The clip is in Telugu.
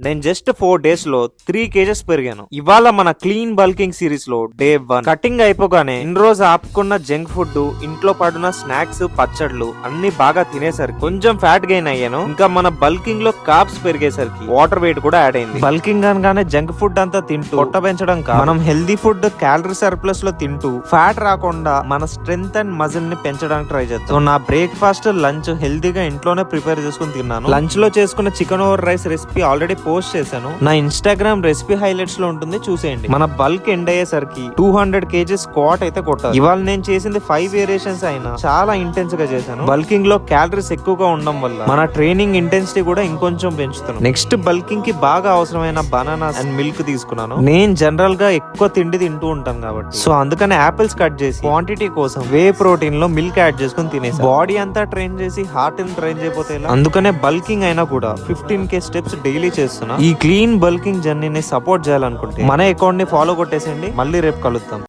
నేను జస్ట్ 4 days లో 3 kgs పెరిగాను. ఇవాళ మన క్లీన్ బల్కింగ్ సిరీస్ లో డే 1. కటింగ్ అయిపోగానే ఇన్ని రోజు ఆపుకున్న జంక్ ఫుడ్, ఇంట్లో పడున్న స్నాక్స్, పచ్చడ్లు అన్ని బాగా తినేసరికి కొంచెం ఫ్యాట్ గెయిన్ అయ్యాను. ఇంకా మన బల్కింగ్ లో కార్బ్స్ పెరిగేసరికి వాటర్ వెయిట్ కూడా యాడ్ అయింది. బల్కింగ్ అనగానే జంక్ ఫుడ్ అంతా తింటూ పొట్ట పెంచడం కాదు, మనం హెల్దీ ఫుడ్ క్యాలరీ సర్ప్లస్ లో తింటూ ఫ్యాట్ రాకుండా మన స్ట్రెంగ్త్ అండ్ మజిల్ ని పెంచడానికి ట్రై చేస్తాం. సో నా బ్రేక్ఫాస్ట్, లంచ్ హెల్దీగా ఇంట్లోనే ప్రిపేర్ చేసుకుని తిన్నాను. లంచ్ లో చేసుకున్న chicken over rice recipe already post చేశాను. నా ఇన్స్టాగ్రామ్ రెసిపీ హైలైట్స్ లో ఉంటుంది, చూసేయండి. మన బల్క్ ఎండ్ అయ్యేసరికి 200 kg స్క్వాట్ అయితే కొట్టాలి. ఇవాళ నేను చేసింది 5 వేరియేషన్స్ అయినా చాలా ఇంటెన్స్ గా చేశాను. బల్కింగ్ లో క్యాలరీస్ ఎక్కువగా ఉండడం వల్ల మన ట్రైనింగ్ ఇంటెన్సిటీ కూడా ఇంకొంచెం పెంచుతున్నాను. నెక్స్ట్ బల్కింగ్ కి బాగా అవసరమైన బనానాస్ అండ్ మిల్క్ తీసుకున్నాను. నేను జనరల్ గా ఎక్కువ తిండి తింటూ ఉంటాను కాబట్టి, సో అందుకని ఆపిల్స్ కట్ చేసి క్వాంటిటీ కోసం వే ప్రోటీన్ లో మిల్క్ యాడ్ చేసుకుని తినేసి బాడీ అంతా ట్రైన్ చేసి హార్ట్ ని ట్రైన్ చేయకపోతే అందుకనే బల్కింగ్ అయినా కూడా 15K స్టెప్స్ డైలీ చేస్తున్నా. ఈ క్లీన్ బల్కింగ్ జర్నీని సపోర్ట్ చేయాలనుకుంటే మన అకౌంట్ ని ఫాలో కొట్టేసేయండి. మళ్ళీ రేపు కలుద్దాం.